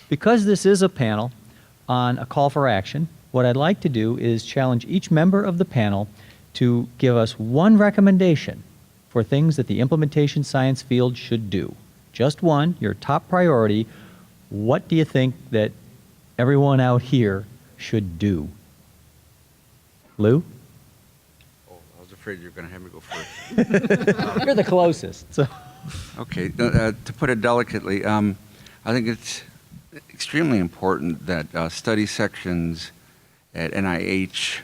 Because this is a panel on a call for action, what I'd like to do is challenge each member of the panel to give us one recommendation for things that the implementation science field should do. Just one, your top priority. What do you think that everyone out here should do? Lou? Oh, I was afraid you were going to have me go first. You're the closest. So. Okay, to put it delicately, I think it's extremely important that study sections at NIH,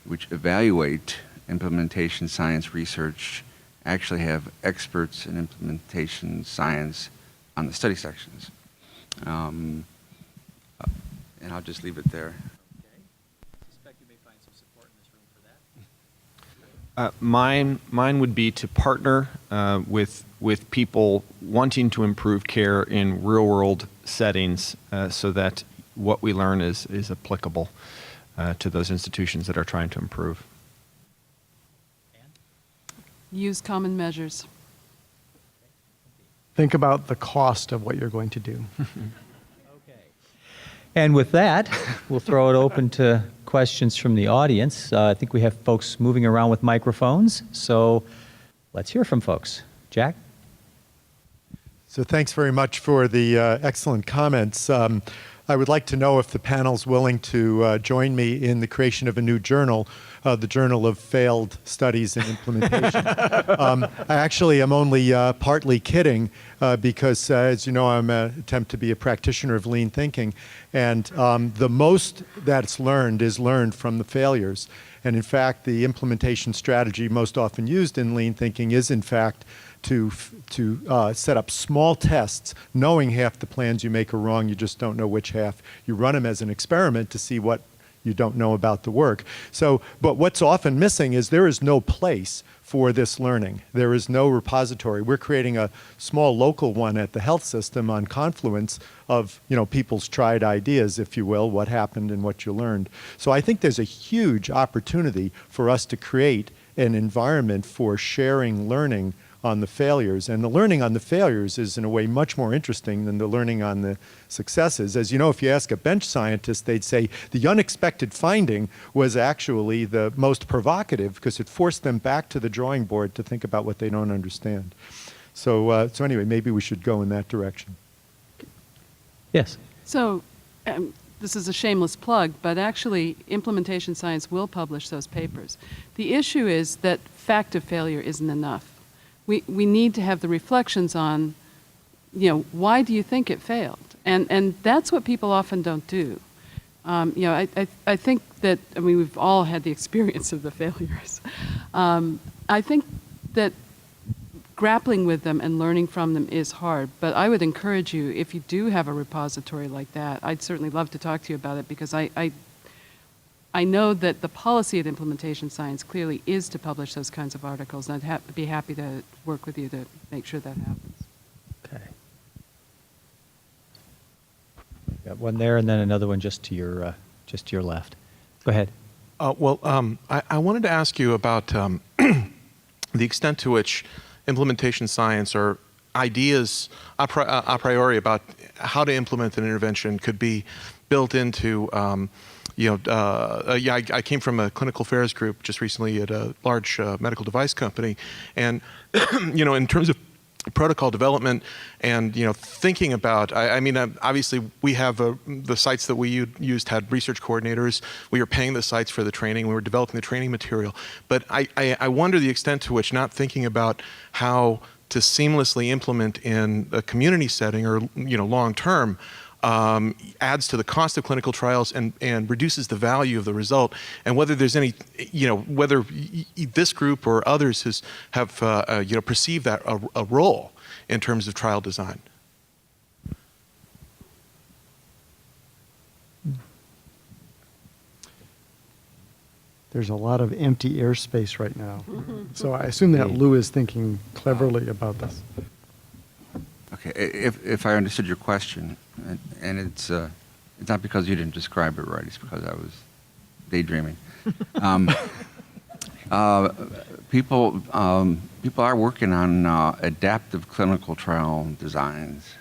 which evaluate implementation science research, actually have experts in implementation science on the study sections. And I'll just leave it there. Mine would be to partner with people wanting to improve care in real-world settings so that what we learn is applicable to those institutions that are trying to improve. Use common measures. Think about the cost of what you're going to do. Okay. And with that, we'll throw it open to questions from the audience. I think we have folks moving around with microphones, so let's hear from folks. Jack? So thanks very much for the excellent comments. I would like to know if the panel's willing to join me in the creation of a new journal, the Journal of Failed Studies and Implementation. I actually am only partly kidding because, as you know, I'm an attempt to be a practitioner of lean thinking, and the most that's learned is learned from the failures. And in fact, the implementation strategy most often used in lean thinking is, in fact, to set up small tests, knowing half the plans you make are wrong, you just don't know which half. You run them as an experiment to see what you don't know about the work. So, but what's often missing is there is no place for this learning. There is no repository. We're creating a small local one at the health system on Confluence of, you know, people's tried ideas, if you will, what happened and what you learned. So I think there's a huge opportunity for us to create an environment for sharing learning on the failures. And the learning on the failures is in a way much more interesting than the learning on the successes. As you know, if you ask a bench scientist, they'd say the unexpected finding was actually the most provocative because it forced them back to the drawing board to think about what they don't understand. So, so anyway, maybe we should go in that direction. Yes. So this is a shameless plug, but actually implementation science will publish those papers. The issue is that fact of failure isn't enough. We need to have the reflections on, you know, why do you think it failed? And that's what people often don't do. You know, I think that, I mean, we've all had the experience of the failures. I think that grappling with them and learning from them is hard, but I would encourage you, if you do have a repository like that, I'd certainly love to talk to you about it because I know that the policy at Implementation Science clearly is to publish those kinds of articles, and I'd be happy to work with you to make sure that happens. Okay. Got one there, and then another one just to your left. Go ahead. I wanted to ask you about the extent to which implementation science or ideas a priori about how to implement an intervention could be built into I came from a clinical affairs group just recently at a large medical device company, and in terms of protocol development and thinking about, I mean, obviously we have the sites that we used had research coordinators. We were paying the sites for the training. We were developing the training material. But I wonder the extent to which not thinking about how to seamlessly implement in a community setting or long term adds to the cost of clinical trials and reduces the value of the result, and whether there's any, whether this group or others have perceived that a role in terms of trial design. There's a lot of empty airspace right now. So I assume that Lou is thinking cleverly about this. Okay, if I understood your question, and it's not because you didn't describe it right, it's because I was daydreaming. People are working on adaptive clinical trial designs,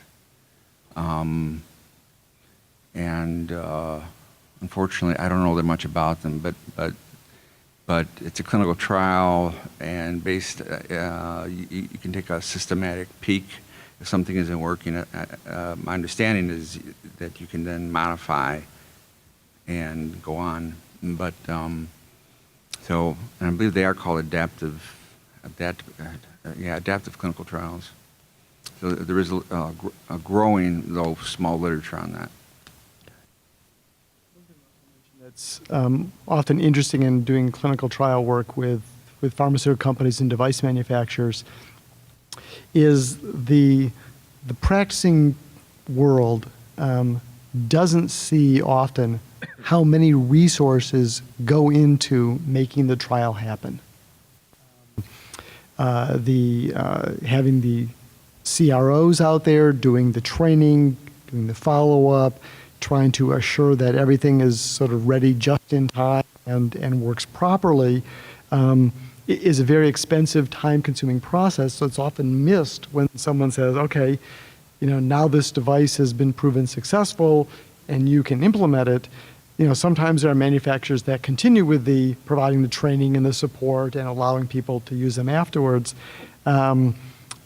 And unfortunately, I don't know that much about them, but it's a clinical trial, and based, you can take a systematic peek if something isn't working. My understanding is that you can then modify and go on. But so, and I believe they are called adaptive clinical trials. So there is a growing, though small, literature on that. It's often interesting in doing clinical trial work with pharmaceutical companies and device manufacturers is the practicing world doesn't see often how many resources go into making the trial happen. Having the CROs out there doing the training, doing the follow-up, trying to assure that everything is sort of ready just in time and works properly, is a very expensive, time-consuming process. So it's often missed when someone says, okay, now this device has been proven successful and you can implement it. Sometimes there are manufacturers that continue with providing the training and the support and allowing people to use them afterwards. But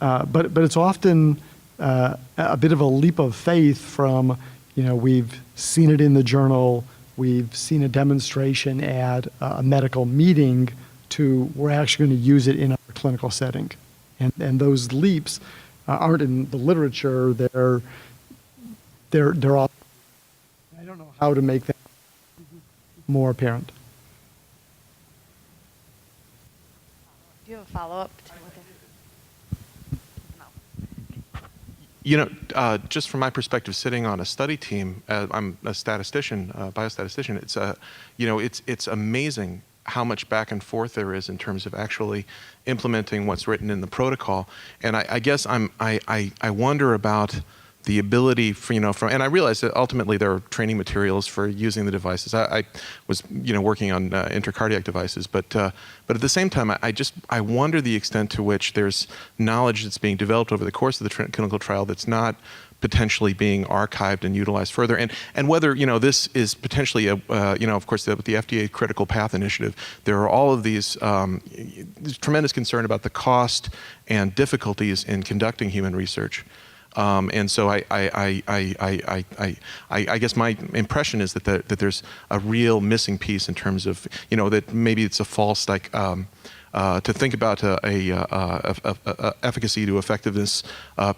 it's often a bit of a leap of faith from, we've seen it in the journal, we've seen a demonstration at a medical meeting, to we're actually going to use it in a clinical setting. And those leaps aren't in the literature, they're all, I don't know how to make that more apparent. Do you have a follow-up to what Just from my perspective, sitting on a study team, I'm a statistician, biostatistician. It's amazing how much back and forth there is in terms of actually implementing what's written in the protocol. And I guess I wonder about the ability for, and I realize that ultimately there are training materials for using the devices. I was, working on intracardiac devices, but at the same time, I wonder the extent to which there's knowledge that's being developed over the course of the clinical trial that's not potentially being archived and utilized further, and whether this is potentially of course with the FDA Critical Path Initiative, there are all of these there's tremendous concern about the cost and difficulties in conducting human research. And so I guess my impression is that there's a real missing piece in terms of, that maybe it's a false, to think about a efficacy to effectiveness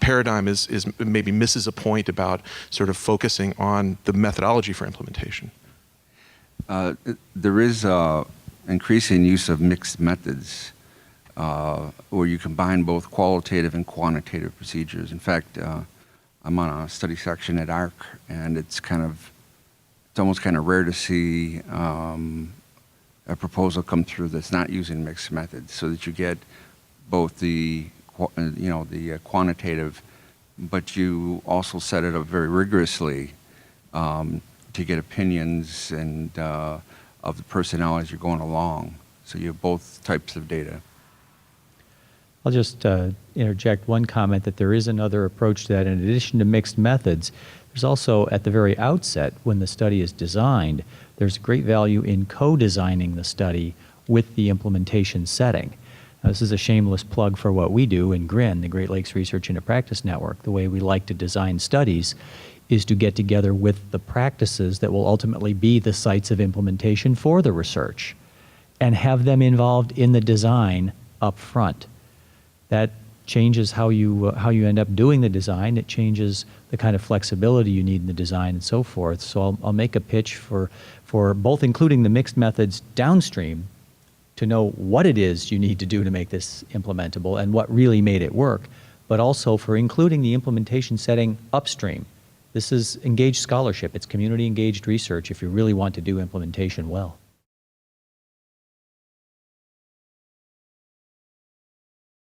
paradigm is maybe misses a point about sort of focusing on the methodology for implementation. There is increasing use of mixed methods, where you combine both qualitative and quantitative procedures. In fact, I'm on a study section at ARC, and it's almost kind of rare to see a proposal come through that's not using mixed methods, so that you get both the quantitative, but you also set it up very rigorously to get opinions and of the personnel as you're going along. So you have both types of data. I'll just interject one comment that there is another approach to that. In addition to mixed methods, there's also, at the very outset, when the study is designed, there's great value in co-designing the study with the implementation setting. Now, this is a shameless plug for what we do in GRIN, the Great Lakes Research into Practice Network. The way we like to design studies is to get together with the practices that will ultimately be the sites of implementation for the research and have them involved in the design up front. That changes how you end up doing the design. It changes the kind of flexibility you need in the design and so forth. So I'll make a pitch for both including the mixed methods downstream to know what it is you need to do to make this implementable and what really made it work, but also for including the implementation setting upstream. This is engaged scholarship. It's community engaged research if you really want to do implementation well.